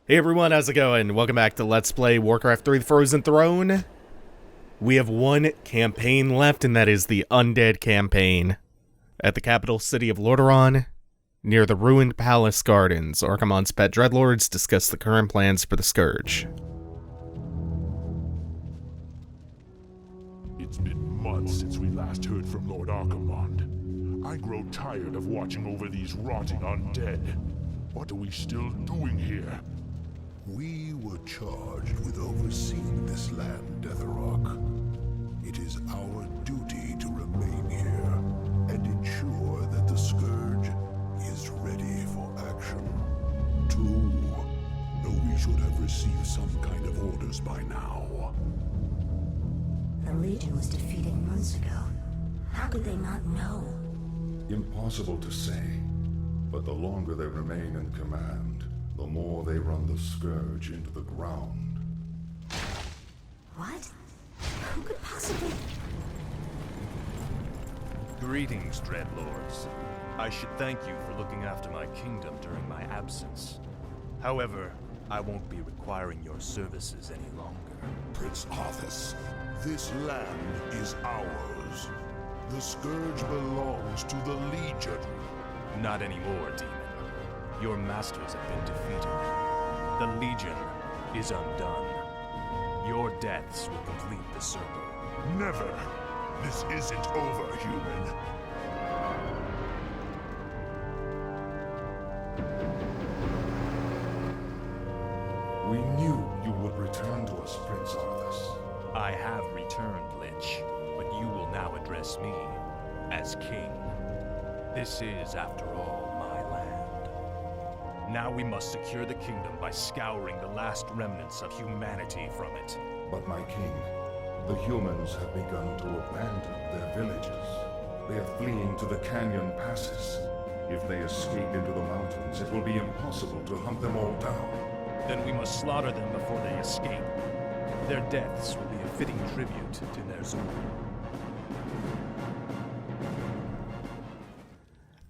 Hey everyone, how's it going? Welcome back to Let's Play Warcraft 3 The Frozen Throne. We have one campaign left, and that is the Undead campaign. At the capital city of Lordaeron, near the ruined palace gardens, Archimonde's pet dreadlords discuss the current plans for the Scourge. It's been months since we last heard from Lord Archimonde. I grow tired of watching over these rotting undead. What are we still doing here? We were charged with overseeing this land, Deatherrock. It is our duty to remain here and ensure that the Scourge is ready for action. True, though we should have received some kind of orders by now. The Legion was defeated months ago. How could they not know? Impossible to say, but the longer they remain in command, the more they run the Scourge into the ground. What? Who could possibly... Greetings, Dreadlords. I should thank you for looking after my kingdom during my absence. However, I won't be requiring your services any longer. Prince Arthas, this land is ours. The Scourge belongs to the Legion. Not anymore, demon. Your masters have been defeated. The Legion is undone. Your deaths will complete the circle. Never! This isn't over, human. We knew you would return to us, Prince Arthas. I have returned, Lich, but you will now address me as king. This is, after all, my land. Now we must secure the kingdom by scouring the last remnants of humanity from it. But my king, the humans have begun to abandon their villages. They are fleeing to the canyon passes. If they escape into the mountains, it will be impossible to hunt them all down. Then we must slaughter them before they escape. Their deaths will be a fitting tribute to their Zul.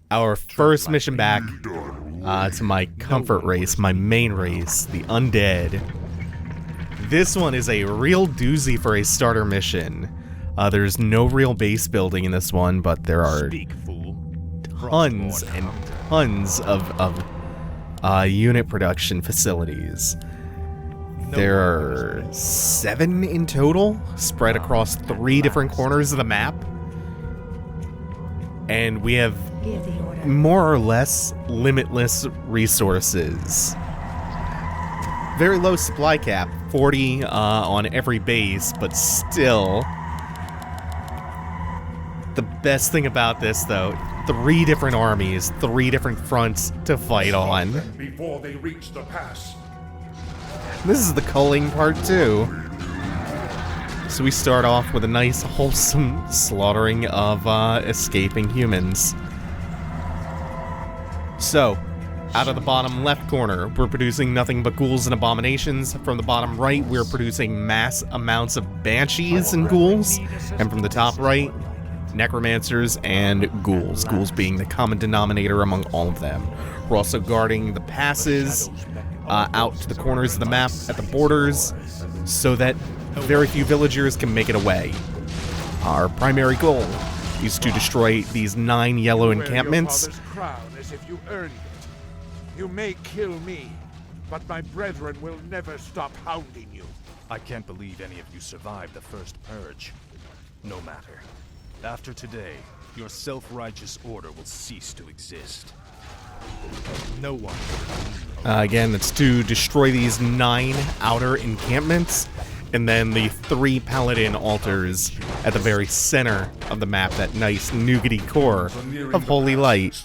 Our first mission back to my comfort race, my main race, the Undead. This one is a real doozy for a starter mission. There's no real base building in this one, but there are tons and tons of unit production facilities. There are 7 in total, spread across 3 different corners of the map. And we have more or less limitless resources. Very low supply cap, 40 on every base, but still. The best thing about this, though, 3 different armies, 3 different fronts to fight on. Before they reach the pass. This is the culling part too. So we start off with a nice, wholesome slaughtering of escaping humans. So, out of the bottom left corner, we're producing nothing but ghouls and abominations. From the bottom right, we're producing mass amounts of banshees and ghouls. And from the top right, necromancers and ghouls. Ghouls being the common denominator among all of them. We're also guarding the passes out to the corners of the map at the borders, so that very few villagers can make it away. Our primary goal is to destroy these 9 yellow encampments. Wear your father's crown as if you earned it. You may kill me, but my brethren will never stop hounding you. I can't believe any of you survived the first purge. No matter. After today, your self-righteous order will cease to exist. No one. Again, it's to destroy these 9 outer encampments, and then the 3 paladin altars at the very center of the map, that nice nougaty core of holy light.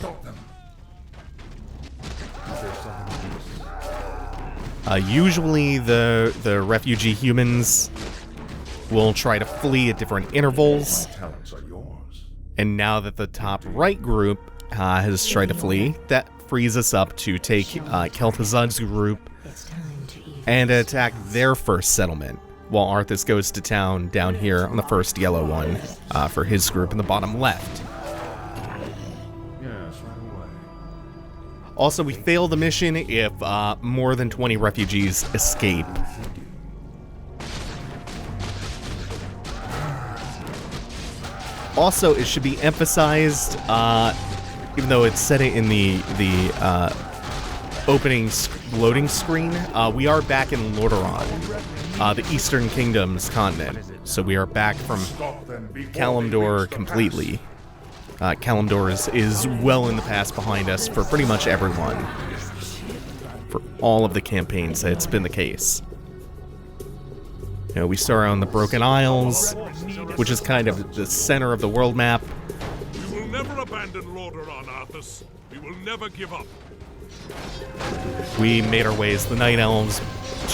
Usually the refugee humans will try to flee at different intervals, and now that the top right group has tried to flee, that frees us up to take Kel'Thuzad's group and attack their first settlement, while Arthas goes to town down here on the first yellow one for his group in the bottom left. Yes, right away. Also, we fail the mission if more than 20 refugees escape. Also, it should be emphasized, even though it's set in the opening loading screen, we are back in Lordaeron, the Eastern Kingdom's continent. So we are back from Kalimdor completely. Kalimdor is well in the past behind us for pretty much everyone. For all of the campaigns, it's been the case. You know, we start on the Broken Isles, which is kind of the center of the world map. We will never abandon Lordaeron, Arthas. We will never give up. We made our way as the Night Elves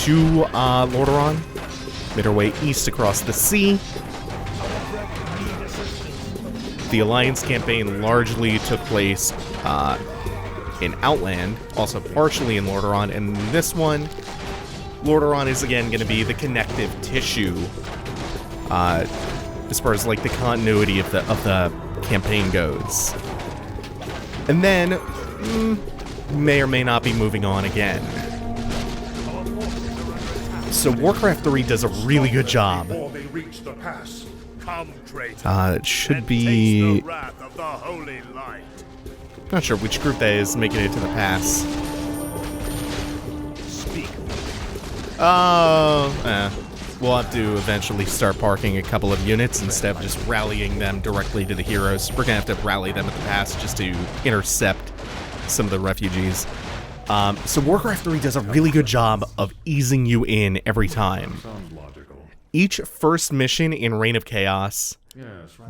to Lordaeron. Made our way east across the sea. The Alliance campaign largely took place in Outland, also partially in Lordaeron, and this one, Lordaeron is again going to be the connective tissue as far as like the continuity of the campaign goes. And then may or may not be moving on again. So Warcraft 3 does a really good job. It should be... Not sure which group that is making it to the pass. We'll have to eventually start parking a couple of units instead of just rallying them directly to the heroes. We're gonna have to rally them at the pass just to intercept some of the refugees. So Warcraft 3 does a really good job of easing you in every time. Each first mission in Reign of Chaos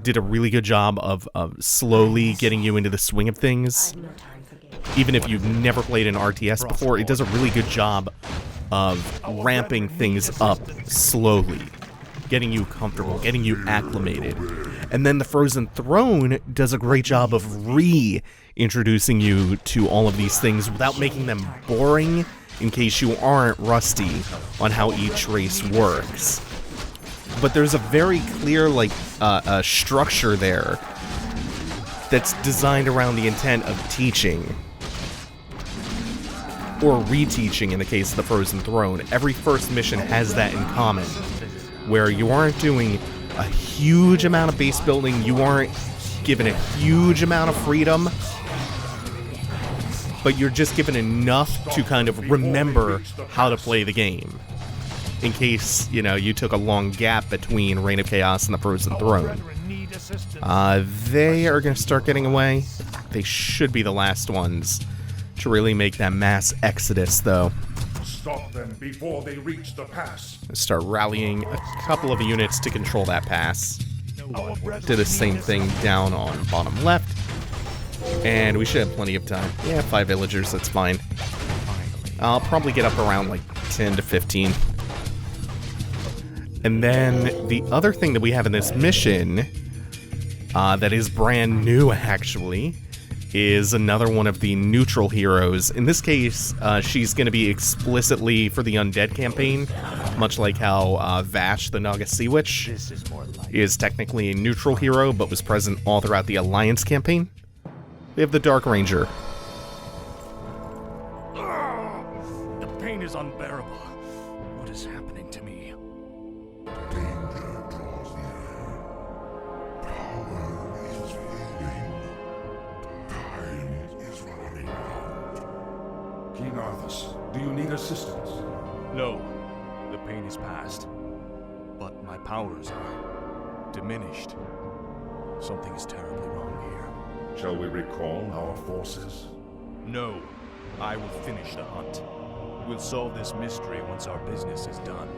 did a really good job of slowly getting you into the swing of things. Even if you've never played an RTS before, it does a really good job of ramping things up slowly, getting you comfortable, getting you acclimated. And then the Frozen Throne does a great job of reintroducing you to all of these things without making them boring, in case you aren't rusty on how each race works. But there's a very clear, like, structure there that's designed around the intent of teaching. Or reteaching in the case of the Frozen Throne. Every first mission has that in common, where you aren't doing a huge amount of base building, you aren't given a huge amount of freedom, but you're just given enough to kind of remember how to play the game. In case, you know, you took a long gap between Reign of Chaos and the Frozen Throne. They are going to start getting away. They should be the last ones to really make that mass exodus, though. Stop them before they reach the pass. Start rallying a couple of units to control that pass. Do the same thing down on bottom left. And we should have plenty of time. Yeah, 5 villagers, that's fine. I'll probably get up around like 10 to 15. And then the other thing that we have in this mission, that is brand new actually, is another one of the neutral heroes. In this case, she's going to be explicitly for the Undead campaign, much like how Vash, the Naga Sea Witch, is technically a neutral hero, but was present all throughout the Alliance campaign. We have the Dark Ranger. The pain is unbearable. What is happening to me? Danger draws near. Power is fading. Time is running out. King Arthas, do you need assistance? No, the pain is past. But my powers are diminished. Something is terribly wrong here. Shall we recall our forces? No, I will finish the hunt. We'll solve this mystery once our business is done.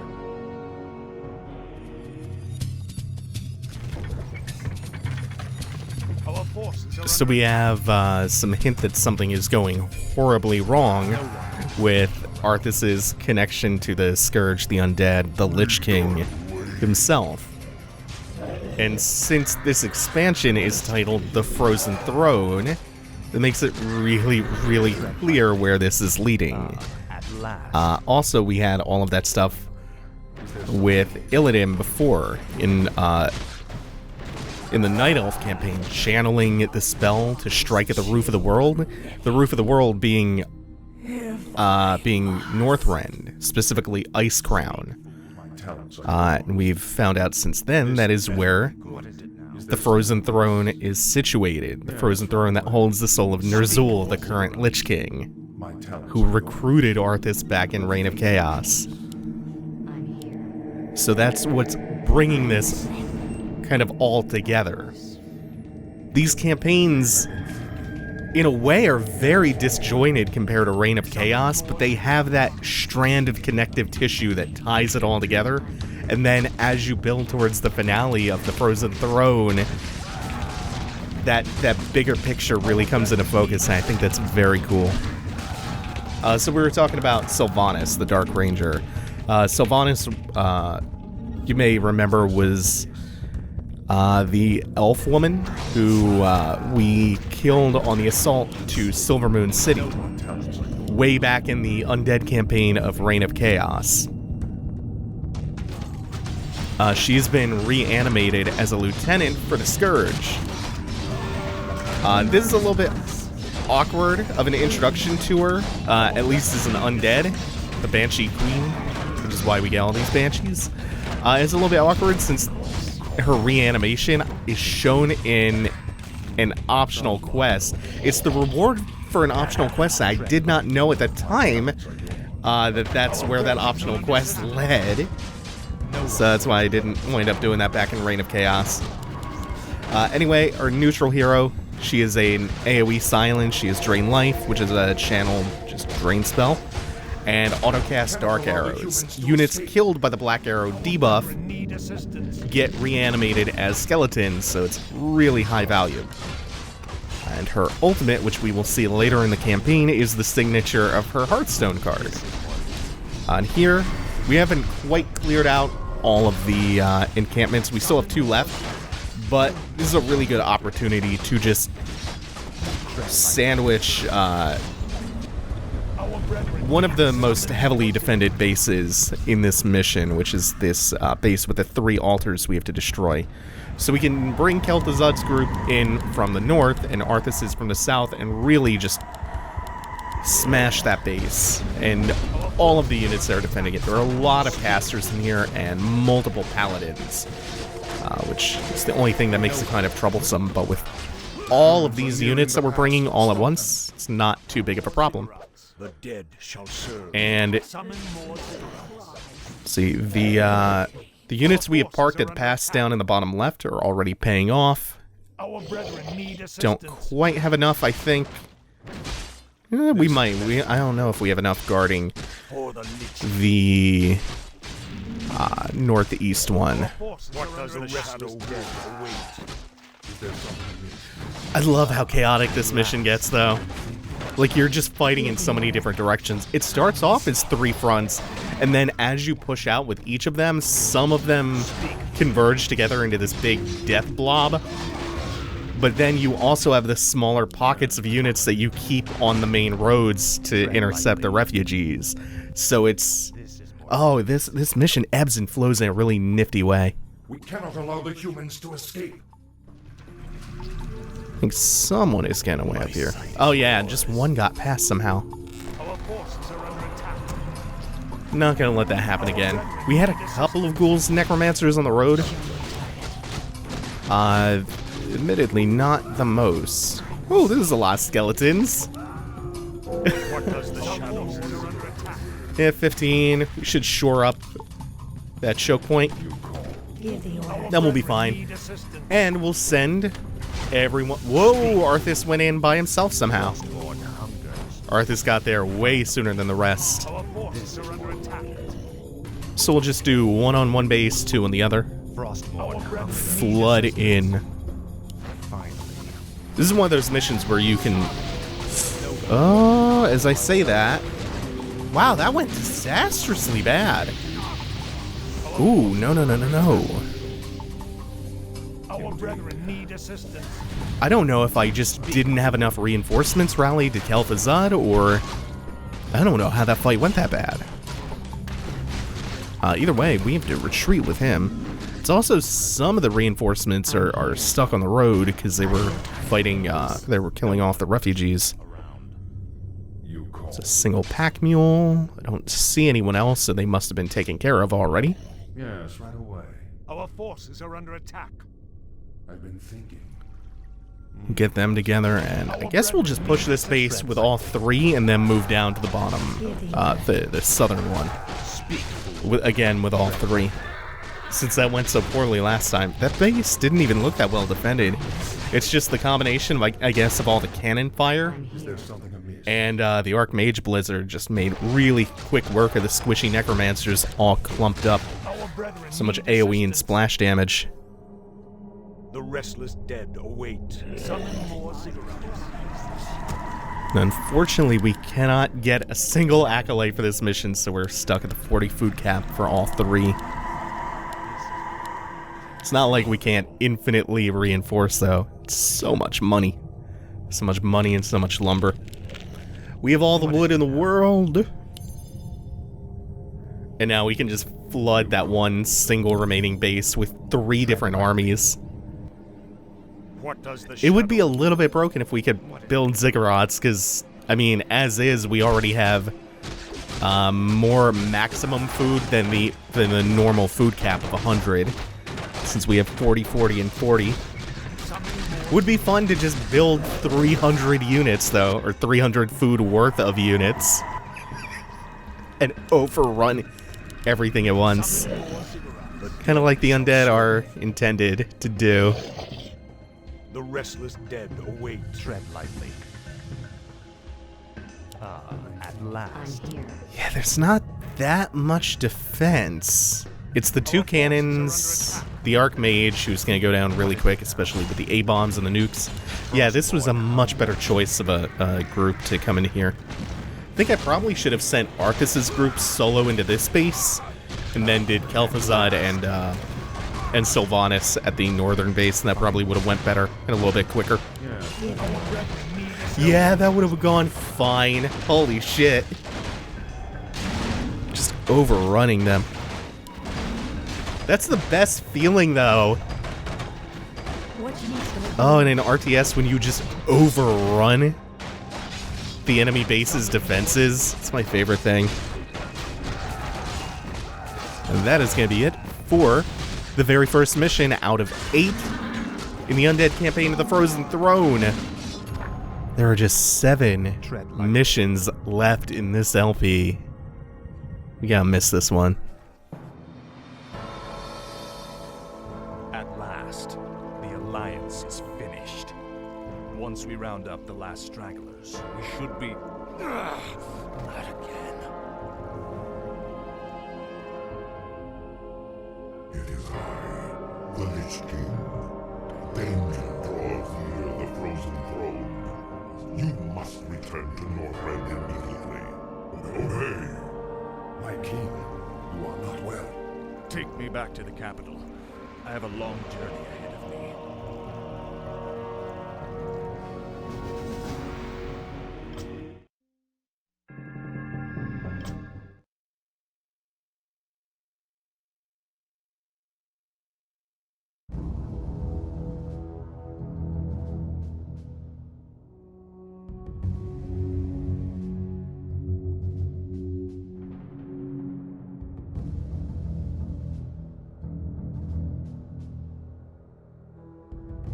Our forces are So we have some hint that something is going horribly wrong with Arthas's connection to the Scourge, the Undead, the Lich King himself. And since this expansion is titled The Frozen Throne, it makes it really, really clear where this is leading. Also, we had all of that stuff with Illidan before in in the Night Elf campaign, channeling the spell to strike at the roof of the world. The roof of the world being Northrend, specifically Icecrown. And we've found out since then that is where the Frozen Throne is situated. The Frozen Throne that holds the soul of Ner'zhul, the current Lich King, who recruited Arthas back in Reign of Chaos. So that's what's bringing this kind of all together. These campaigns, in a way, are very disjointed compared to Reign of Chaos, but they have that strand of connective tissue that ties it all together. And then as you build towards the finale of the Frozen Throne, that bigger picture really comes into focus, and I think that's very cool. So we were talking about Sylvanas, the Dark Ranger. Sylvanas, you may remember, was the elf woman who we killed on the assault to Silvermoon City way back in the Undead campaign of Reign of Chaos. She's been reanimated as a lieutenant for the Scourge. This is a little bit awkward of an introduction to her, at least as an undead, the Banshee Queen, which is why we get all these Banshees. It's a little bit awkward since her reanimation is shown in an optional quest. It's the reward for an optional quest. I did not know at the time that's where that optional quest led. So that's why I didn't wind up doing that back in Reign of Chaos. Anyway, our neutral hero, she is an AoE silence. She is Drain Life, which is a channel just drain spell, and autocast Dark Arrows. Units killed by the Black Arrow debuff get reanimated as skeletons, so it's really high value. And her ultimate, which we will see later in the campaign, is the signature of her Hearthstone card. On here, we haven't quite cleared out all of the encampments. We still have 2 left, but this is a really good opportunity to just sandwich one of the most heavily defended bases in this mission, which is this base with the 3 altars we have to destroy. So we can bring Kel'Thuzad's group in from the north and Arthas from the south and really just smash that base and all of the units that are defending it. There are a lot of casters in here and multiple paladins, which is the only thing that makes it kind of troublesome, but with all of these units that we're bringing all at once, it's not too big of a problem. The dead shall serve. And see, the units we have parked at the pass down in the bottom left are already paying off. Don't quite have enough, I think. We might. I don't know if we have enough guarding the northeast one. I love how chaotic this mission gets, though. Like, you're just fighting in so many different directions. It starts off as 3 fronts, and then as you push out with each of them, some of them converge together into this big death blob. But then you also have the smaller pockets of units that you keep on the main roads to intercept the refugees. So it's... oh, this mission ebbs and flows in a really nifty way. We cannot allow the humans to escape. I think someone is getting away up here. Oh yeah, just one got past somehow. Not gonna let that happen again. We had a couple of ghouls and necromancers on the road. Admittedly, not the most. Oh, this is a lot of skeletons. Yeah, 15. We should shore up that choke point. Then we'll be fine. And we'll send everyone... whoa, Arthas went in by himself somehow. Arthas got there way sooner than the rest. So we'll just do 1 on one base, 2 on the other. Flood in. This is one of those missions where you can... oh, as I say that... wow, that went disastrously bad. Ooh, no. I don't know if I just didn't have enough reinforcements rallied to Kel'Thuzad, or... I don't know how that fight went that bad. Either way, we have to retreat with him. It's also some of the reinforcements are stuck on the road because they were fighting, they were killing off the refugees. It's a single pack mule. I don't see anyone else, so they must have been taken care of already. Yes, right away. Our forces are under attack. I've been thinking. Get them together, and I guess we'll just push this base with all three and then move down to the bottom, the southern one. Again, with all three. Since that went so poorly last time. That base didn't even look that well defended. It's just the combination, of, I guess, of all the cannon fire. Is there something amiss? And the Archmage Blizzard just made really quick work of the squishy necromancers all clumped up. So much AoE and splash damage. The restless dead await. Summon more cigarettes. Unfortunately, we cannot get a single accolade for this mission, so we're stuck at the 40 food cap for all three. It's not like we can't infinitely reinforce, though. It's so much money. So much money and so much lumber. We have all the wood in the world. And now we can just flood that one single remaining base with 3 different armies. What does the It would be a little bit broken if we could build ziggurats, because, I mean, as is, we already have more maximum food than the normal food cap of 100. Since we have 40, 40, and 40. Would be fun to just build 300 units, though, or 300 food worth of units. And overrun everything at once. Kind of like the undead are intended to do. The restless dead await. Tread lightly. Ah, at last. Yeah, there's not that much defense. It's the 2 cannons, the Archmage, who's going to go down really quick, especially with the A-bombs and the nukes. Yeah, this was a much better choice of a group to come in here. I think I probably should have sent Arthas' group solo into this base, and then did Kel'Thuzad and Sylvanas at the northern base, and that probably would have went better and a little bit quicker. Yeah, that would have gone fine. Holy shit. Just overrunning them. That's the best feeling, though. Oh, and in RTS, when you just overrun the enemy base's defenses, it's my favorite thing. And that is going to be it for the very first mission out of 8 in the Undead campaign of the Frozen Throne. There are just 7 missions left in this LP. We gotta miss this one. Once we round up the last stragglers, we should be... not again. It is I, the Lich King. Danger draws near the Frozen Throne. You must return to Northrend immediately. Obey! My king, you are not well. Take me back to the capital. I have a long journey ahead of me.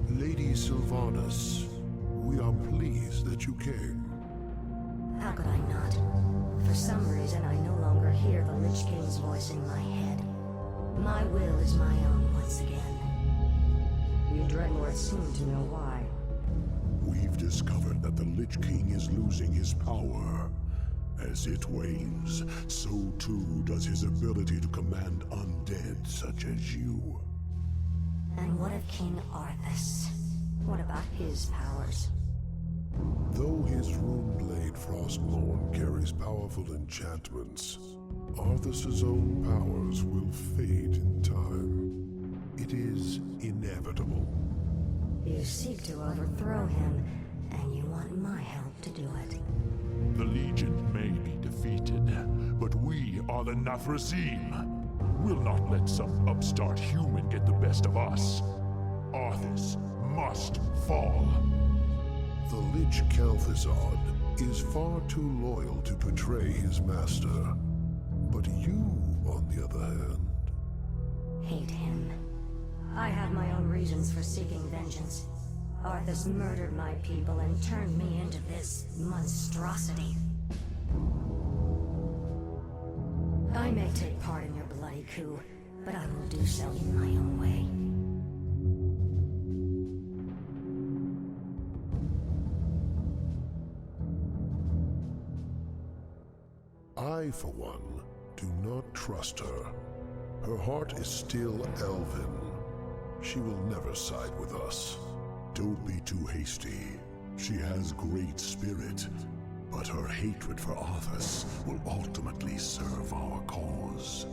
Lady Sylvanas, we are pleased that you came. How could I not? For some reason, I no longer hear the Lich King's voice in my head. My will is my own once again. You Dreadlords seem to know why. We've discovered that the Lich King is losing his power. As it wanes, so too does his ability to command undead such as you. And what of King Arthas? What about his powers? Though his Runeblade Frostmourne carries powerful enchantments, Arthas' own powers will fade in time. It is inevitable. You seek to overthrow him, and you want my help to do it. The Legion may be defeated, but we are the Nathrazim. We'll not let some upstart human get the best of us. Arthas must fall. The Lich Kel'Thuzad is far too loyal to betray his master. But you, on the other hand... Hate him. I have my own reasons for seeking vengeance. Arthas murdered my people and turned me into this monstrosity. I may take part in your bloody coup, but I will do so in my own way. I, for one, do not trust her. Her heart is still elven. She will never side with us. Don't be too hasty. She has great spirit, but her hatred for Arthas will ultimately serve our cause.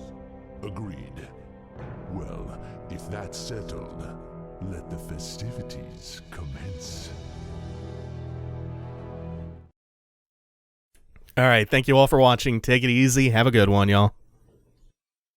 Agreed. Well, if that's settled, let the festivities commence. All right, thank you all for watching. Take it easy. Have a good one, y'all.